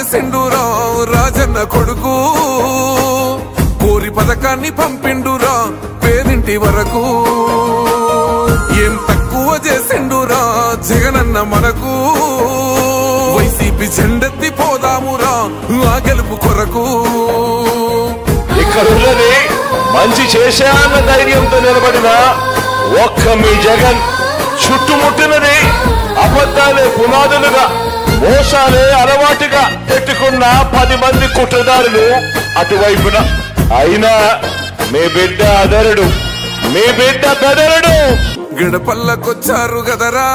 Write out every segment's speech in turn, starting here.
చేసిండురా రాజన్న కొడుకు కోరి పథకాన్ని పంపిండురా పేదింటి వరకు ఏం తక్కువ చేసిండురా జగనన్న మనకు వైసీపీ జెండెత్తి పోదామురా ఆ గెలుపు కొరకు ఇక్కడున్నది మంచి చేశాన్న ధైర్యంతో నిలబడిన ఒక్క మీ జగన్ చుట్టుముట్టినది అబద్ధాలే పునాదులుగా మోసాలే అలవాటుగా పెట్టుకున్న 10 మంది కుట్రదారులు అటువైపున అయినా మీ బిడ్డ అదరుడు మీ బిడ్డ బెదరుడు గడపల్లకొచ్చారు గదరా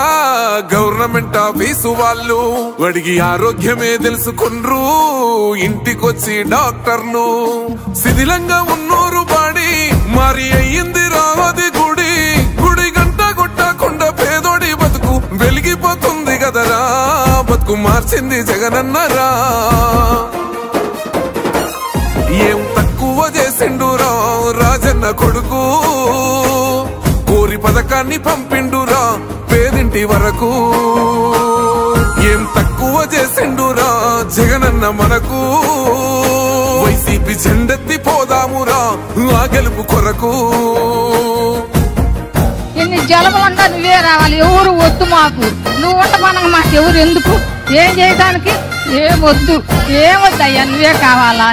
గవర్నమెంట్ ఆఫీసు వాళ్ళు అడిగి ఆరోగ్యమే తెలుసుకుండ్రు ఇంటికొచ్చి డాక్టర్లు శిథిలంగా ఉన్నోరు బాడి మరి అయ్యింది రావది గుడి గుడి గంట కొట్టకుండా పేదోడి బతుకు వెలిగిపోతుంది గదరా బతుకు మార్చింది జగనన్నరా ఏం తక్కువ చేసిండురా రాజన్న కొడుకు కోరి పథకాన్ని పంపిండురా పేదింటి వరకు ఏం తక్కువ చేసిండురా జగనన్న మనకు వైసీపీ జెండెత్తి పోదామురా ఆ గెలుపు కొరకు ఎన్ని జలములంటా నువ్వే రావాలి ఎవరు వద్దు మాకు నువ్వు ఉండమనగా మాకు ఎవరు ఎందుకు ఏం చేయడానికి ఏమొద్దు ఏమొద్దయ్యా నువ్వే కావాలా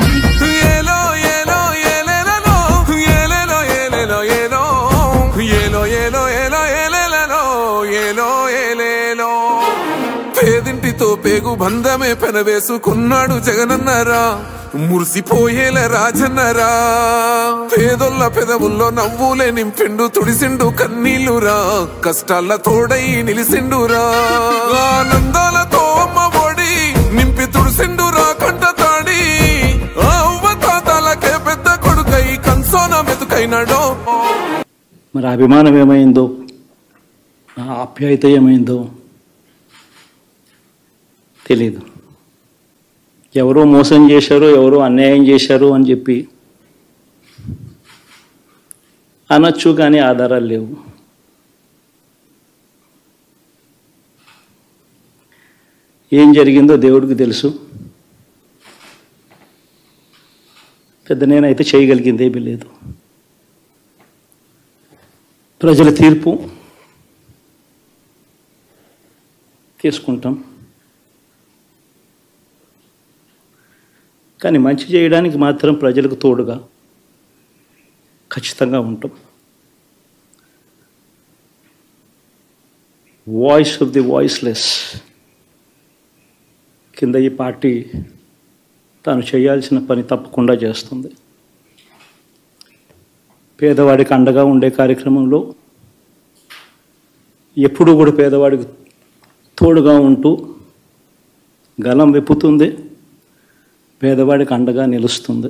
ఏలో ఏలో ఏలేలో ఏలేలో ఏలేలో ఏలో ఏలో ఏలో ఏలో ఏలేలో ఏలో ఏలేలో పేదింటితో పేగు బంధమే పెనవేసుకున్నాడు జగనన్నరా మురిసిపోయేల రాజన్నరా పేదొల్ల పెదవుల్లో నవ్వులే నింపిండు తుడిసిండు కన్నీళ్లురా కష్టాల తోడై నిలిసిండురా ఆనందాలతో అమ్మ ఒడి నింపి తుడిసిండురా కంట తాడి అవ్వ తాతలకే పెద్ద కొడుకై కన్సోన మెతుకైనాడో మరి అభిమానం ఏమైందో ఆప్యాయత ఏమైందో తెలీదు ఎవరో మోసం చేశారో ఎవరో అన్యాయం చేశారో అని చెప్పి అనొచ్చు కానీ ఆధారాలు లేవు ఏం జరిగిందో దేవుడికి తెలుసు పెద్ద నేనైతే చేయగలిగింది ఏమీ లేదు ప్రజల తీర్పు తీసుకుంటాం కానీ మంచి చేయడానికి మాత్రం ప్రజలకు తోడుగా ఖచ్చితంగా ఉంటాం వాయిస్ ఆఫ్ ది వాయిస్లెస్ కింద ఈ పార్టీ తాను చేయాల్సిన పని తప్పకుండా చేస్తుంది పేదవాడికి అండగా ఉండే కార్యక్రమంలో ఎప్పుడూ కూడా పేదవాడికి తోడుగా ఉంటూ గలం విప్పుతుంది పేదవాడికి అండగా నిలుస్తుంది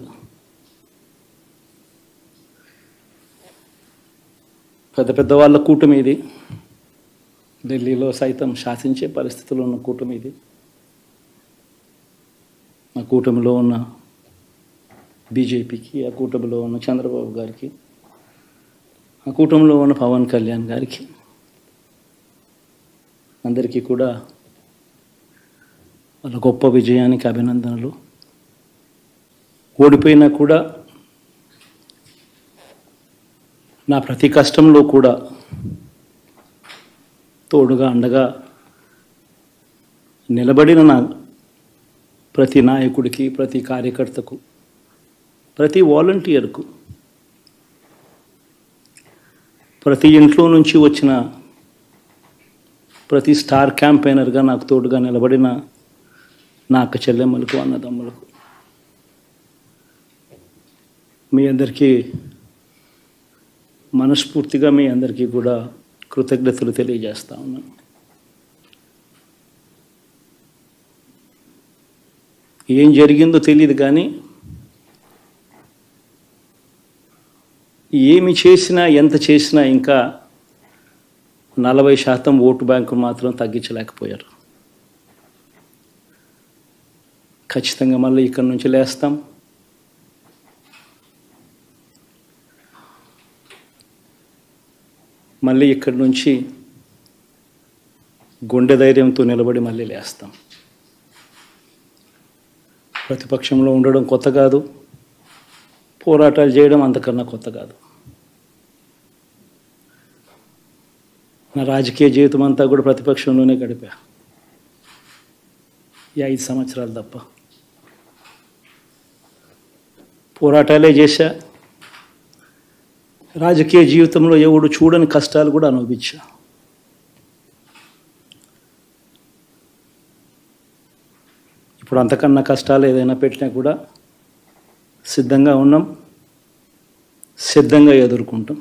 పెద్ద పెద్ద వాళ్ళ కూటమి ఇది ఢిల్లీలో సైతం శాసించే పరిస్థితుల్లో ఉన్న కూటమి ఇది ఆ కూటమిలో ఉన్న బీజేపీకి ఆ కూటమిలో ఉన్న చంద్రబాబు గారికి ఆ కూటమిలో ఉన్న పవన్ కళ్యాణ్ గారికి అందరికీ కూడా వాళ్ళ గొప్ప విజయానికి అభినందనలు ఓడిపోయినా కూడా నా ప్రతి కష్టంలో కూడా తోడుగా అండగా నిలబడిన నా ప్రతి నాయకుడికి ప్రతి కార్యకర్తకు ప్రతి వాలంటీర్కు ప్రతి ఇంట్లో నుంచి వచ్చిన ప్రతి స్టార్ క్యాంపెయినర్గా నాకు తోడుగా నిలబడిన నా అక్క చెల్లెమ్మలకు అన్నదమ్ములకు మీ అందరికీ మనస్ఫూర్తిగా మీ అందరికీ కూడా కృతజ్ఞతలు తెలియజేస్తా ఉన్నాను ఏం జరిగిందో తెలియదు కానీ ఏమి చేసినా ఎంత చేసినా ఇంకా 40% ఓటు బ్యాంకు మాత్రం తగ్గించలేకపోయారు ఖచ్చితంగా మళ్ళీ ఇక్కడి నుంచి లేస్తాం మళ్ళీ ఇక్కడి నుంచి గుండె ధైర్యంతో నిలబడి మళ్ళీ లేస్తాం ప్రతిపక్షంలో ఉండడం కొత్త కాదు, పోరాటాలు చేయడం అంతకన్నా కొత్త కాదు. నా రాజకీయ జీవితం అంతా కూడా ప్రతిపక్షంలోనే గడిపా, ఈ 5 సంవత్సరాలు తప్ప. పోరాటాలే చేశా, రాజకీయ జీవితంలో ఎవడు చూడని కష్టాలు కూడా అనుభవించా. ఇప్పుడు అంతకన్నా కష్టాలు ఏదైనా పెట్టినా కూడా సిద్ధంగా ఉన్నాం, సిద్ధంగా ఎదుర్కొంటాం.